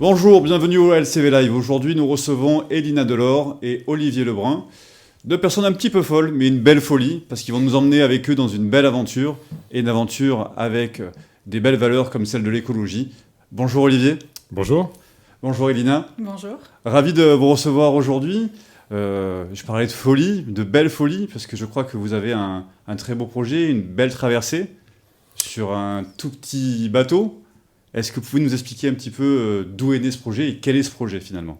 Bonjour, bienvenue au LCV Live. Aujourd'hui, nous recevons Elina Delors et Olivier Lebrun. Deux personnes un petit peu folles, mais une belle folie, parce qu'ils vont nous emmener avec eux dans une belle aventure, et une aventure avec des belles valeurs comme celle de l'écologie. Bonjour Olivier. Bonjour. Bonjour Elina. Bonjour. Ravi de vous recevoir aujourd'hui. Je parlais de folie, de belle folie, parce que je crois que vous avez un très beau projet, une belle traversée sur un tout petit bateau. Est-ce que vous pouvez nous expliquer un petit peu d'où est né ce projet et quel est ce projet finalement ?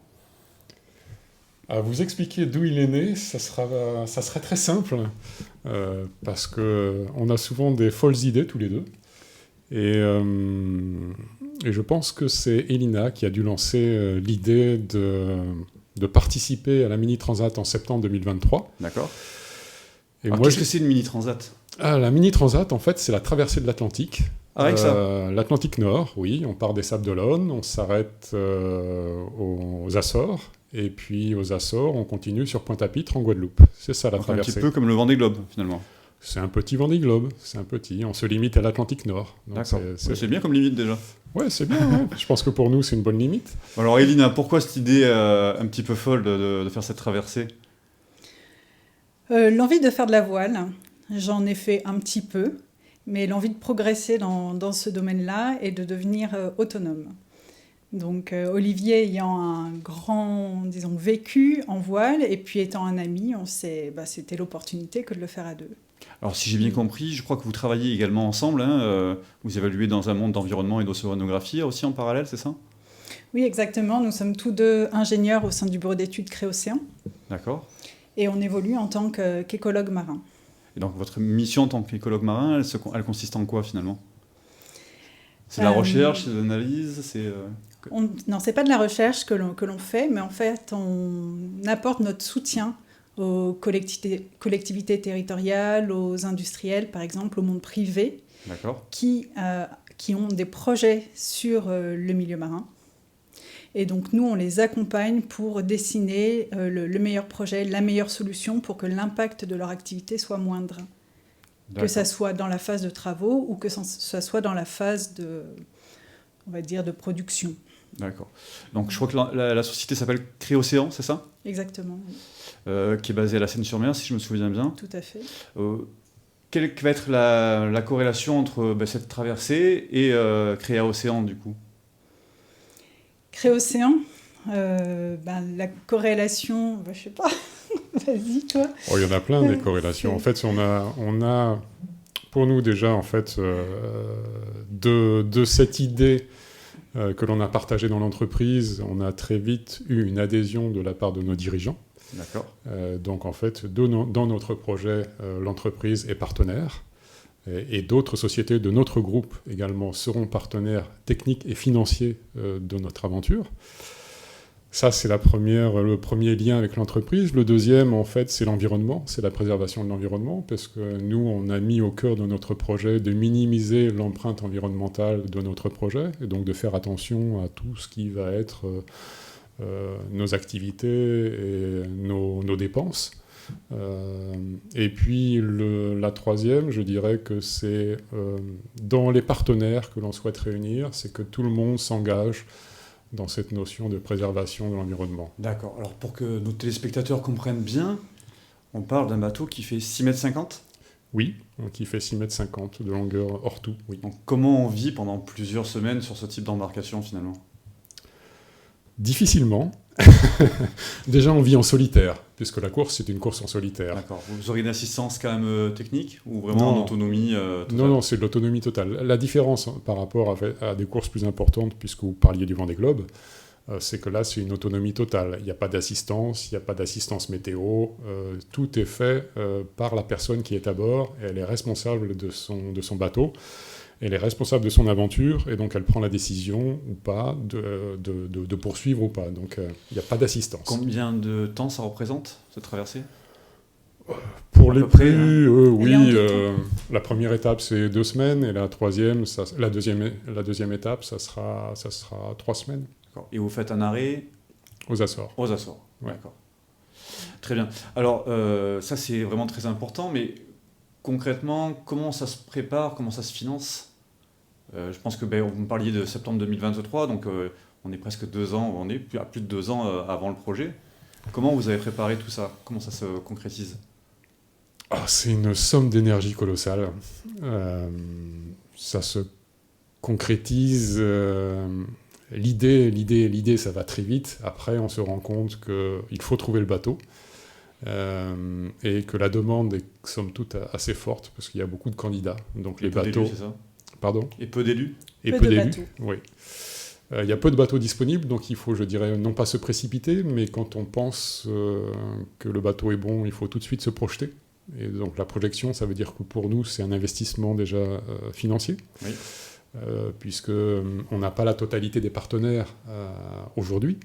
À vous expliquer d'où il est né, ça serait très simple, parce qu'on a souvent des folles idées tous les deux. Et je pense que c'est Elina qui a dû lancer l'idée de participer à la Mini Transat en septembre 2023. D'accord. Et alors, moi, qu'est-ce que c'est une Mini Transat ? La Mini Transat, en fait, c'est la traversée de l'Atlantique. Ah, avec ça ? L'Atlantique Nord, oui. On part des Sables d'Olonne, on s'arrête aux Açores, et puis aux Açores, on continue sur Pointe-à-Pitre en Guadeloupe. C'est ça la traversée. Un petit peu comme le Vendée Globe finalement. C'est un petit Vendée Globe, c'est un petit. On se limite à l'Atlantique Nord. Donc d'accord. C'est bien comme limite déjà. Ouais, c'est bien. Ouais. Je pense que pour nous, c'est une bonne limite. Alors Elina, pourquoi cette idée un petit peu folle de faire cette traversée ? L'envie de faire de la voile, j'en ai fait un petit peu, mais l'envie de progresser dans ce domaine-là et de devenir autonome. Donc Olivier ayant un grand, disons, vécu en voile, et puis étant un ami, c'était l'opportunité que de le faire à deux. Alors si j'ai bien compris, je crois que vous travaillez également ensemble, vous évoluez dans un monde d'environnement et d'océanographie aussi en parallèle, c'est ça ? Oui, exactement. Nous sommes tous deux ingénieurs au sein du bureau d'études Créocéan. D'accord. Et on évolue en tant qu'écologue marin. Et donc votre mission en tant qu'écologue marin, elle consiste en quoi finalement ? C'est de la recherche, c'est de l'analyse, Non, c'est pas de la recherche que l'on fait, mais en fait, on apporte notre soutien aux collectivités territoriales, aux industriels, par exemple, au monde privé, qui ont des projets sur le milieu marin. Et donc, nous, on les accompagne pour dessiner le meilleur projet, la meilleure solution pour que l'impact de leur activité soit moindre. D'accord. Que ça soit dans la phase de travaux ou que ça soit dans la phase de production. D'accord. Donc, je crois que la société s'appelle Créocéan, c'est ça ? Exactement. Qui est basée à la Seine-sur-Mer, si je me souviens bien. Tout à fait. Quelle va être la corrélation entre cette traversée et Créocéan, du coup ? Créocéan, la corrélation, je sais pas, vas-y toi. Oh, il y en a plein des corrélations. En fait, on a pour nous déjà en fait de cette idée que l'on a partagée dans l'entreprise, on a très vite eu une adhésion de la part de nos dirigeants. D'accord. Donc en fait, dans notre projet, l'entreprise est partenaire. Et d'autres sociétés de notre groupe également seront partenaires techniques et financiers de notre aventure. Ça, c'est le premier lien avec l'entreprise. Le deuxième, en fait, c'est l'environnement, c'est la préservation de l'environnement, parce que nous, on a mis au cœur de notre projet de minimiser l'empreinte environnementale de notre projet, et donc de faire attention à tout ce qui va être nos activités et nos dépenses. Et puis la troisième, je dirais que c'est dans les partenaires que l'on souhaite réunir, c'est que tout le monde s'engage dans cette notion de préservation de l'environnement. D'accord. Alors pour que nos téléspectateurs comprennent bien, on parle d'un bateau qui fait 6,50 m ? Oui, qui fait 6,50 m de longueur hors tout. Oui. Donc comment on vit pendant plusieurs semaines sur ce type d'embarcation finalement ? Difficilement. Déjà, on vit en solitaire, puisque la course, c'est une course en solitaire. D'accord. Vous aurez une assistance quand même technique ou vraiment en autonomie totale ? Non, c'est de l'autonomie totale. La différence par rapport à des courses plus importantes, puisque vous parliez du Vendée Globe, c'est que là, c'est une autonomie totale. Il n'y a pas d'assistance, il n'y a pas d'assistance météo. Tout est fait par la personne qui est à bord. Et elle est responsable de son bateau. Elle est responsable de son aventure et donc elle prend la décision ou pas de poursuivre ou pas. Donc il n'y a pas d'assistance. Combien de temps ça représente, cette traversée ? Pour les plus, oui. La première étape, c'est 2 semaines et la deuxième étape, ça sera 3 semaines. D'accord. Et vous faites un arrêt ? Aux Açores. Aux Açores, ouais. D'accord. Très bien. Alors, ça c'est vraiment très important, mais concrètement, comment ça se prépare, comment ça se finance ? Je pense que vous me parliez de septembre 2023, donc On est presque 2 ans, on est à plus de 2 ans avant le projet. Comment vous avez préparé tout ça? Comment ça se concrétise? C'est une somme d'énergie colossale. Ça se concrétise. L'idée, ça va très vite. Après, on se rend compte qu'il faut trouver le bateau et que la demande est, somme toute, assez forte parce qu'il y a beaucoup de candidats. Donc les bateaux. C'est ça? Pardon? Et peu d'élus? Et peu d'élus, oui. Il y a peu de bateaux disponibles, donc il faut, je dirais, non pas se précipiter, mais quand on pense que le bateau est bon, il faut tout de suite se projeter. Et donc la projection, ça veut dire que pour nous, c'est un investissement déjà financier, oui. Puisqu'on n'a pas la totalité des partenaires aujourd'hui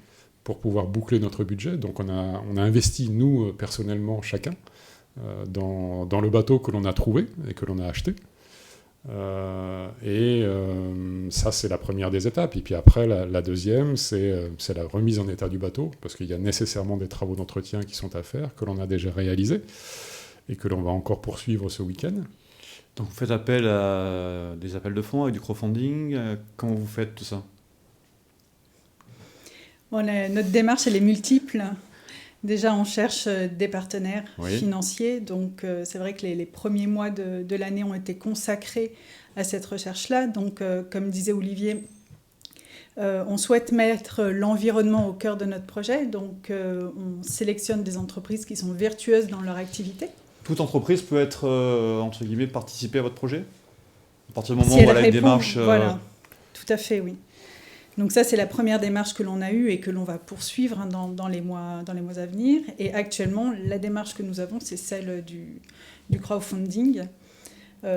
pour pouvoir boucler notre budget. Donc on a investi, nous, personnellement, chacun, dans le bateau que l'on a trouvé et que l'on a acheté. Ça, c'est la première des étapes. Et puis après, la deuxième, c'est la remise en état du bateau, parce qu'il y a nécessairement des travaux d'entretien qui sont à faire, que l'on a déjà réalisés, et que l'on va encore poursuivre ce week-end. Donc vous faites appel à des appels de fonds avec du crowdfunding. Comment vous faites tout ça? Notre démarche, elle est multiple. Déjà, on cherche des partenaires oui. financiers. Donc, c'est vrai que les premiers mois de l'année ont été consacrés à cette recherche-là. Donc, comme disait Olivier, on souhaite mettre l'environnement au cœur de notre projet. Donc, on sélectionne des entreprises qui sont vertueuses dans leur activité. Toute entreprise peut être, entre guillemets, participer à votre projet? À partir du moment si où elle a une démarche... Voilà, tout à fait, oui. Donc ça, c'est la première démarche que l'on a eue et que l'on va poursuivre dans les mois à venir. Et actuellement, la démarche que nous avons, c'est celle du crowdfunding. Vous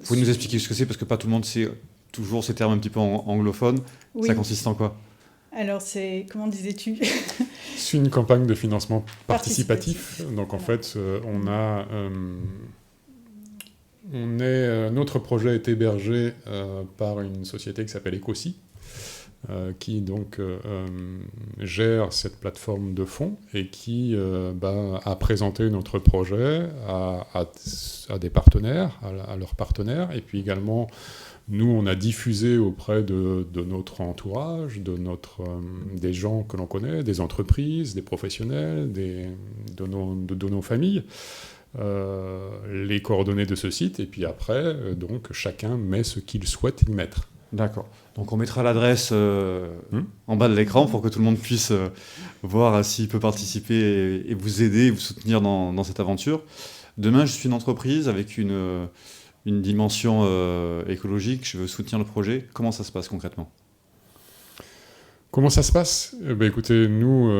pouvez nous expliquer ce que c'est, parce que pas tout le monde sait toujours ces termes un petit peu anglophones. Oui. Ça consiste en quoi? Alors, comment disais-tu? C'est une campagne de financement participatif. Donc en fait, notre projet est hébergé par une société qui s'appelle Ecosi, qui donc gère cette plateforme de fonds et qui a présenté notre projet à des partenaires, à leurs partenaires, et puis également nous on a diffusé auprès de notre entourage, des gens que l'on connaît, des entreprises, des professionnels, de nos familles, les coordonnées de ce site, et puis après donc chacun met ce qu'il souhaite y mettre. D'accord. Donc on mettra l'adresse en bas de l'écran pour que tout le monde puisse voir s'il peut participer et vous aider, vous soutenir dans cette aventure. Demain, je suis une entreprise avec une dimension écologique, je veux soutenir le projet. Comment ça se passe concrètement? Comment ça se passe? Écoutez, nous,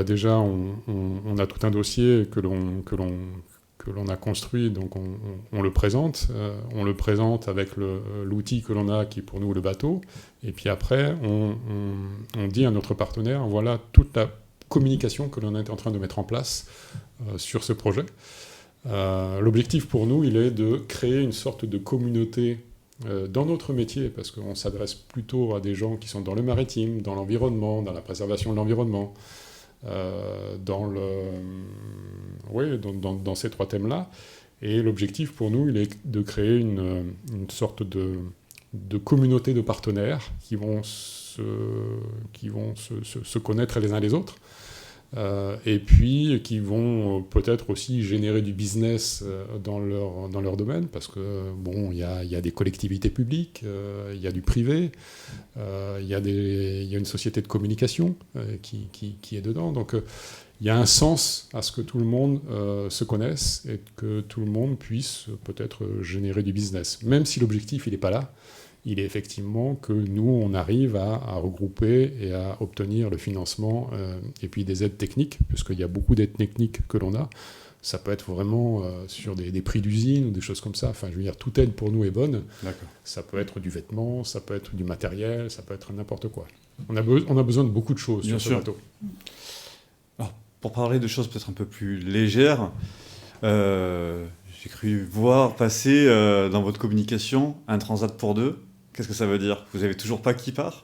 déjà, on a tout un dossier que l'on a construit, donc on le présente. On le présente avec l'outil que l'on a, qui est pour nous le bateau. Et puis après, on dit à notre partenaire, voilà toute la communication que l'on est en train de mettre en place sur ce projet. L'objectif pour nous, il est de créer une sorte de communauté dans notre métier, parce qu'on s'adresse plutôt à des gens qui sont dans le maritime, dans l'environnement, dans la préservation de l'environnement, dans ces trois thèmes-là. Et l'objectif pour nous, il est de créer une sorte de communauté de partenaires qui vont se connaître les uns les autres, et puis qui vont peut-être aussi générer du business dans leur domaine, parce que il y a des collectivités publiques, il y a du privé, il y a une société de communication qui est dedans. Donc il y a un sens à ce que tout le monde se connaisse et que tout le monde puisse peut-être générer du business, même si l'objectif il n'est pas là. Il est effectivement que nous, on arrive à regrouper et à obtenir le financement et puis des aides techniques, puisqu'il y a beaucoup d'aides techniques que l'on a. Ça peut être vraiment sur des prix d'usine ou des choses comme ça. Enfin, je veux dire, toute aide pour nous est bonne. D'accord. Ça peut être du vêtement, ça peut être du matériel, ça peut être n'importe quoi. On a besoin de beaucoup de choses sur ce bateau. Alors, pour parler de choses peut-être un peu plus légères, j'ai cru voir passer dans votre communication un transat pour deux. Qu'est-ce que ça veut dire? Vous n'avez toujours pas qui part?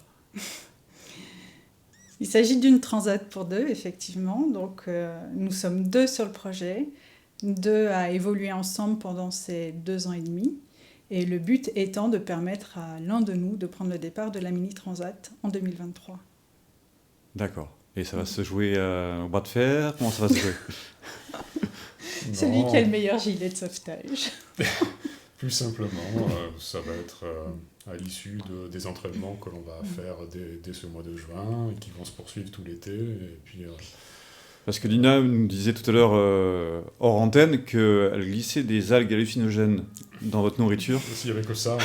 Il s'agit d'une transat pour deux, effectivement. Donc, nous sommes 2 sur le projet, 2 à évoluer ensemble pendant ces 2 ans et demi. Et le but étant de permettre à l'un de nous de prendre le départ de la Mini Transat en 2023. D'accord. Et ça va se jouer au bras de fer? Comment ça va se jouer? Celui qui a le meilleur gilet de sauvetage. Plus simplement, ça va être à l'issue des entraînements que l'on va faire dès ce mois de juin et qui vont se poursuivre tout l'été. Et puis, Parce que Lina nous disait tout à l'heure, hors antenne, qu'elle glissait des algues hallucinogènes dans votre nourriture. s'il n'y avait que ça,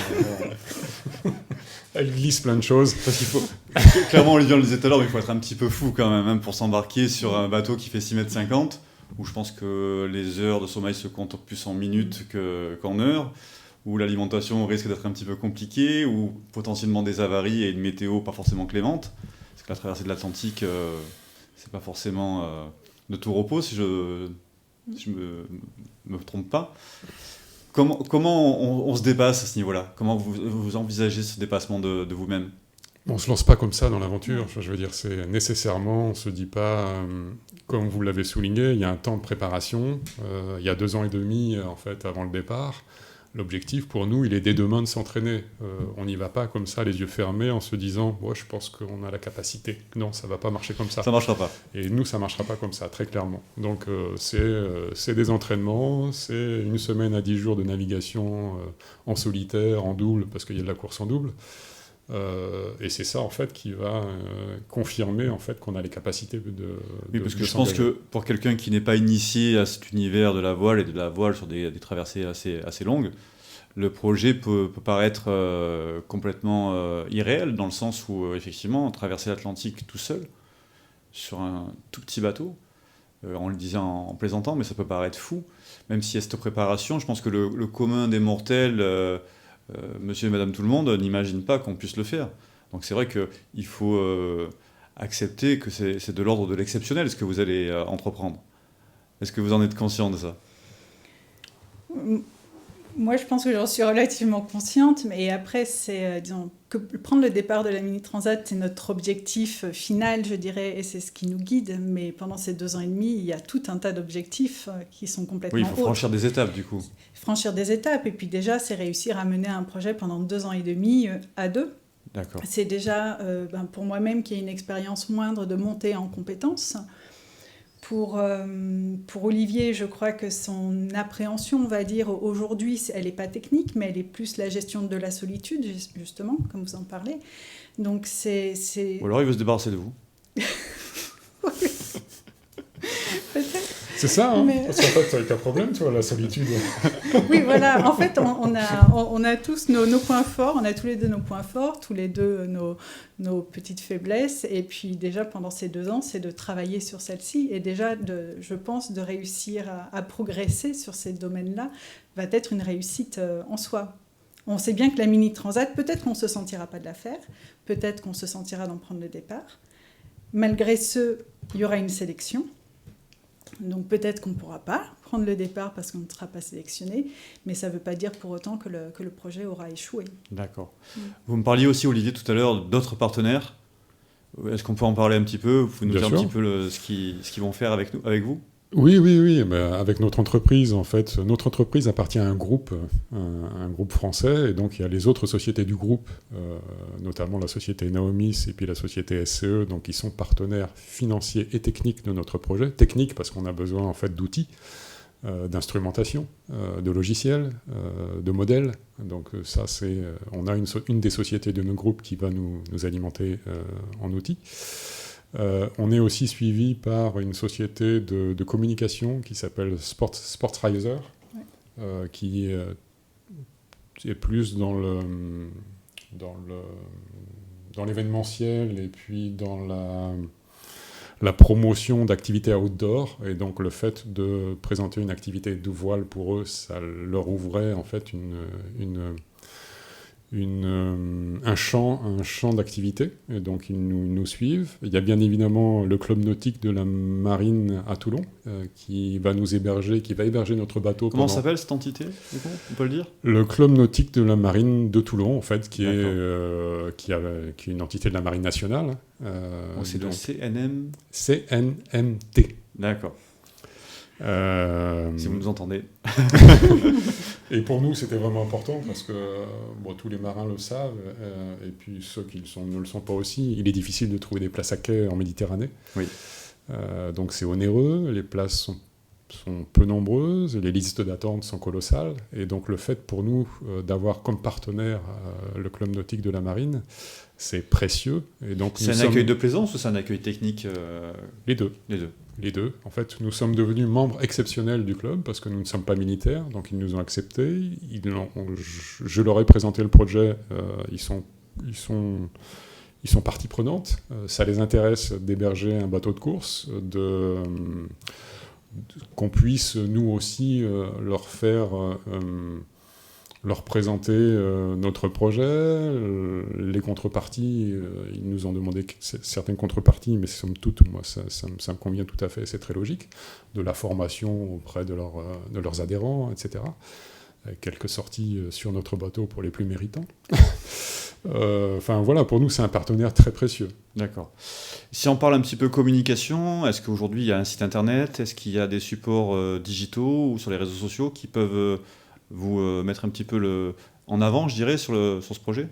elle glisse plein de choses. Parce qu'il faut... Clairement, Olivier le disait tout à l'heure, mais il faut être un petit peu fou quand même hein, pour s'embarquer sur un bateau qui fait 6,50 m, où je pense que les heures de sommeil se comptent plus en minutes qu'en heures, où l'alimentation risque d'être un petit peu compliquée, où potentiellement des avaries et une météo pas forcément clémente. Parce que la traversée de l'Atlantique, c'est pas forcément de tout repos, si je me trompe pas. Comment on se dépasse à ce niveau-là? Comment vous envisagez ce dépassement de vous-même? On ne se lance pas comme ça dans l'aventure. Je veux dire, c'est nécessairement, on ne se dit pas, comme vous l'avez souligné, il y a un temps de préparation. Il y a 2 ans et demi, en fait, avant le départ. L'objectif, pour nous, il est dès demain de s'entraîner. On n'y va pas comme ça, les yeux fermés, en se disant « je pense qu'on a la capacité ». Non, ça ne va pas marcher comme ça. Ça ne marchera pas. Et nous, ça ne marchera pas comme ça, très clairement. Donc, c'est des entraînements, c'est 1 semaine à 10 jours de navigation en solitaire, en double, parce qu'il y a de la course en double. Et c'est ça en fait qui va confirmer en fait qu'on a les capacités oui, parce que je pense que pour quelqu'un qui n'est pas initié à cet univers de la voile et de la voile sur des traversées assez longues, le projet peut paraître complètement irréel dans le sens où effectivement traverser l'Atlantique tout seul sur un tout petit bateau, on le disait en plaisantant, mais ça peut paraître fou, même s'il y a cette préparation. Je pense que le commun des mortels monsieur et madame tout le monde n'imagine pas qu'on puisse le faire. Donc c'est vrai qu'il faut accepter que c'est de l'ordre de l'exceptionnel ce que vous allez entreprendre. Est-ce que vous en êtes conscient de ça? Moi, je pense que j'en suis relativement consciente, mais après, c'est, disons, que prendre le départ de la Mini Transat, c'est notre objectif final, je dirais, et c'est ce qui nous guide. Mais pendant ces 2 ans et demi, il y a tout un tas d'objectifs qui sont complètement Oui, il faut franchir des étapes, du coup. Franchir des étapes, et puis déjà, c'est réussir à mener un projet pendant 2 ans et demi à 2. D'accord. C'est déjà, pour moi-même, qui ai une expérience moindre de montée en compétences. Pour Olivier, je crois que son appréhension, on va dire, aujourd'hui, elle n'est pas technique, mais elle est plus la gestion de la solitude, justement, comme vous en parlez. Donc c'est... Ou alors il veut se débarrasser de vous. Peut-être. C'est ça, hein mais... Parce qu'en fait, t'as un problème, toi, la solitude. Oui, voilà. En fait, on a tous nos points forts. On a tous les deux nos points forts, tous les deux nos petites faiblesses. Et puis déjà, pendant ces 2 ans, c'est de travailler sur celle-ci. Et déjà, je pense, de réussir à progresser sur ces domaines-là va être une réussite en soi. On sait bien que la Mini Transat, peut-être qu'on ne se sentira pas de la faire. Peut-être qu'on se sentira d'en prendre le départ. Malgré ce, il y aura une sélection. Donc peut-être qu'on ne pourra pas prendre le départ parce qu'on ne sera pas sélectionné, mais ça ne veut pas dire pour autant que le projet aura échoué. D'accord. Vous me parliez aussi, Olivier, tout à l'heure d'autres partenaires. Est-ce qu'on peut en parler un petit peu? Vous pouvez nous dire un petit peu ce qu'ils vont faire avec vous? Oui. Avec notre entreprise, en fait, notre entreprise appartient à un groupe français, et donc il y a les autres sociétés du groupe, notamment la société Naomis et puis la société SCE, donc qui sont partenaires financiers et techniques de notre projet. Techniques parce qu'on a besoin en fait d'outils, d'instrumentation, de logiciels, de modèles. Donc ça, on a une des sociétés de notre groupe qui va nous alimenter en outils. On est aussi suivi par une société de communication qui s'appelle Sportsreiser, qui est plus dans l'événementiel et puis dans la promotion d'activités outdoor. Et donc le fait de présenter une activité de voile pour eux, ça leur ouvrait en fait un champ d'activité, et donc ils nous suivent. Il y a bien évidemment le club nautique de la marine à Toulon qui va héberger notre bateau. Comment s'appelle cette entité, du coup, on peut le dire? Le club nautique de la marine de Toulon, en fait, qui est une entité de la marine nationale. C'est le CNMT. D'accord. Si vous nous entendez. Et pour nous, c'était vraiment important parce que tous les marins le savent, et puis ceux qui ne le sont pas aussi, il est difficile de trouver des places à quai en Méditerranée. Oui. Donc c'est onéreux, les places sont peu nombreuses, les listes d'attente sont colossales, et donc le fait pour nous d'avoir comme partenaire le Club nautique de la Marine, c'est précieux. Et donc c'est un accueil de plaisance ou c'est un accueil technique Les deux. Les deux. En fait, nous sommes devenus membres exceptionnels du club parce que nous ne sommes pas militaires, donc ils nous ont acceptés. Je leur ai présenté le projet, ils sont partie prenante. Ça les intéresse d'héberger un bateau de course, qu'on puisse nous aussi leur présenter notre projet, les contreparties. Ils nous ont demandé certaines contreparties, mais somme toute, moi, ça me convient tout à fait, c'est très logique. De la formation auprès de leurs adhérents, etc. Quelques sorties sur notre bateau pour les plus méritants. Voilà, pour nous, c'est un partenaire très précieux. D'accord. Si on parle un petit peu communication, est-ce qu'aujourd'hui, il y a un site internet? Est-ce qu'il y a des supports digitaux ou sur les réseaux sociaux qui peuvent vous mettre un petit peu en avant, je dirais, sur ce projet?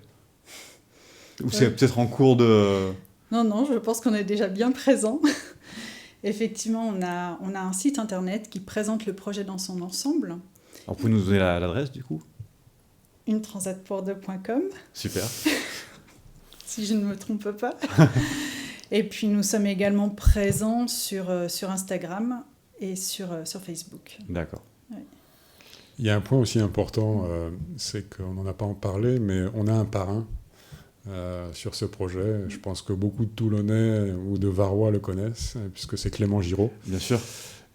Ou c'est peut-être en cours de... Non, je pense qu'on est déjà bien présent. Effectivement, on a un site internet qui présente le projet dans son ensemble. Alors, vous pouvez nous donner l'adresse, du coup? unetransatpour2.com. Super. Si je ne me trompe pas. Et puis, nous sommes également présents sur Instagram et sur Facebook. D'accord. Ouais. Il y a un point aussi important, c'est qu'on n'en a pas en parlé, mais on a un parrain sur ce projet. Je pense que beaucoup de Toulonnais ou de Varois le connaissent, puisque c'est Clément Giraud. Bien sûr.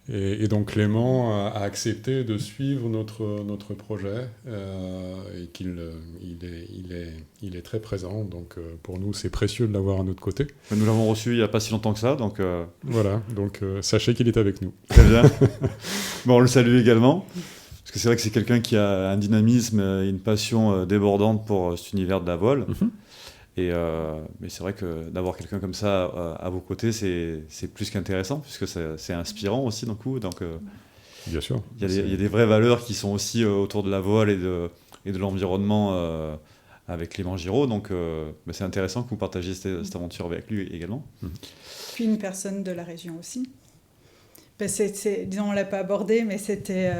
Et donc Clément a accepté de suivre notre projet, et il est très présent. Donc pour nous, c'est précieux de l'avoir à notre côté. Nous l'avons reçu il n'y a pas si longtemps que ça. Donc, Voilà, donc sachez qu'il est avec nous. Très bien. Bon, on le salue également. Parce que c'est vrai que c'est quelqu'un qui a un dynamisme et une passion débordante pour cet univers de la voile. Mais c'est vrai que d'avoir quelqu'un comme ça à vos côtés, c'est plus qu'intéressant, puisque c'est inspirant aussi d'un coup. Donc, bien sûr. Il y a des vraies valeurs qui sont aussi autour de la voile et de l'environnement avec Clément Giraud. Donc c'est intéressant que vous partagiez cette aventure avec lui également. Puis une personne de la région aussi. Disons, on ne l'a pas abordé, mais c'était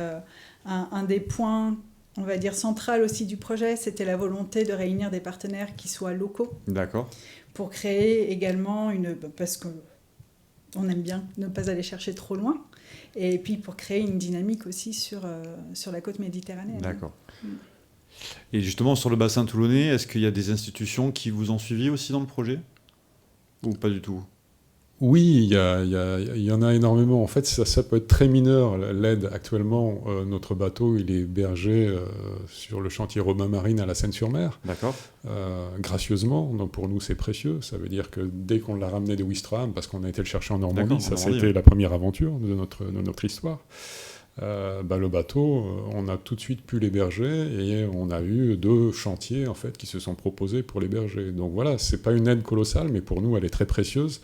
un des points, on va dire, central aussi du projet. C'était la volonté de réunir des partenaires qui soient locaux. D'accord. Pour créer également parce qu'on aime bien ne pas aller chercher trop loin. Et puis pour créer une dynamique aussi sur la côte méditerranéenne. D'accord. Et justement, sur le bassin toulonnais, est-ce qu'il y a des institutions qui vous ont suivi aussi dans le projet? Ou pas du tout? Oui, il y en a énormément. En fait, ça peut être très mineur, l'aide. Actuellement, notre bateau, il est hébergé sur le chantier Robin Marine à la Seine-sur-Mer. D'accord. Gracieusement, donc pour nous, c'est précieux. Ça veut dire que dès qu'on l'a ramené de Ouistreham, parce qu'on a été le chercher en Normandie, ça c'était la première aventure de notre histoire. Le bateau, on a tout de suite pu l'héberger et on a eu 2 chantiers en fait qui se sont proposés pour l'héberger. Donc voilà, c'est pas une aide colossale, mais pour nous, elle est très précieuse.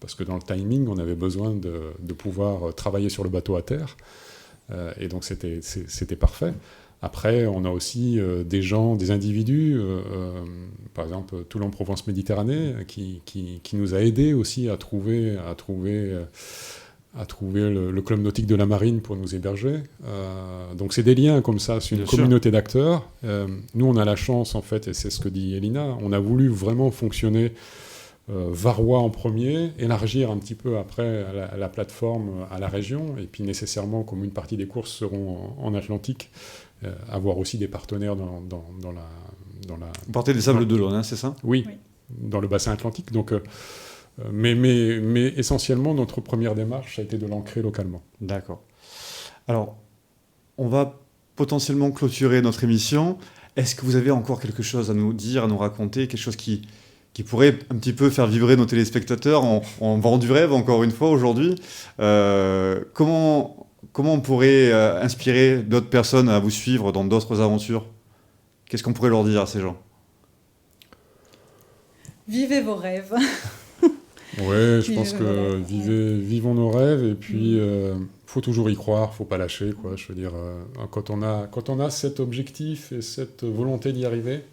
Parce que dans le timing, on avait besoin de pouvoir travailler sur le bateau à terre. Et donc, c'était parfait. Après, on a aussi des individus, par exemple, Toulon-Provence Méditerranée, qui nous a aidés aussi à trouver le club nautique de la Marine pour nous héberger. Donc, c'est des liens comme ça, c'est une communauté d'acteurs. Nous, on a la chance, en fait, et c'est ce que dit Elina, on a voulu vraiment fonctionner Varois en premier, élargir un petit peu après la plateforme à la région, et puis nécessairement, comme une partie des courses seront en Atlantique, avoir aussi des partenaires dans la... Vous partez des Sables d'Olonne, hein, c'est ça? Oui, dans le bassin atlantique. Donc, mais essentiellement, notre première démarche, ça a été de l'ancrer localement. D'accord. Alors, on va potentiellement clôturer notre émission. Est-ce que vous avez encore quelque chose à nous dire, à nous raconter, quelque chose qui pourrait un petit peu faire vibrer nos téléspectateurs en vend du rêve, encore une fois, aujourd'hui? Comment on pourrait inspirer d'autres personnes à vous suivre dans d'autres aventures? Qu'est-ce qu'on pourrait leur dire à ces gens? Vivez vos rêves. Ouais, je Puis, pense que vivons nos rêves et puis faut toujours y croire, faut pas lâcher, quoi. Je veux dire, quand on a cet objectif et cette volonté d'y arriver,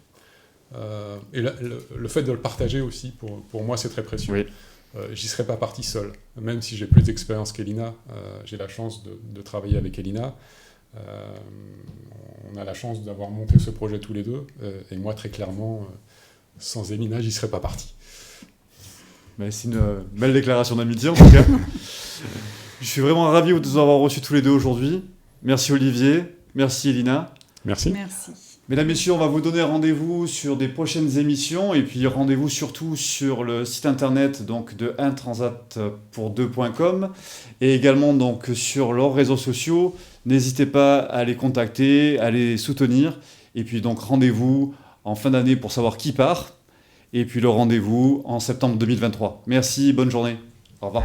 et le fait de le partager aussi, pour moi, c'est très précieux. Oui. J'y serais pas parti seul, même si j'ai plus d'expérience qu'Elina. J'ai la chance de travailler avec Elina. On a la chance d'avoir monté ce projet tous les deux, et moi, très clairement, sans Elina, j'y serais pas parti. Mais c'est une belle déclaration d'amitié en tout cas. Je suis vraiment ravi de vous avoir reçus tous les deux aujourd'hui. Merci Olivier, merci Elina. Merci. Merci. Mesdames, Messieurs, on va vous donner rendez-vous sur des prochaines émissions et puis rendez-vous surtout sur le site internet donc, de untransatpour2.com et également donc, sur leurs réseaux sociaux. N'hésitez pas à les contacter, à les soutenir. Et puis donc rendez-vous en fin d'année pour savoir qui part. Et puis le rendez-vous en septembre 2023. Merci, bonne journée. Au revoir.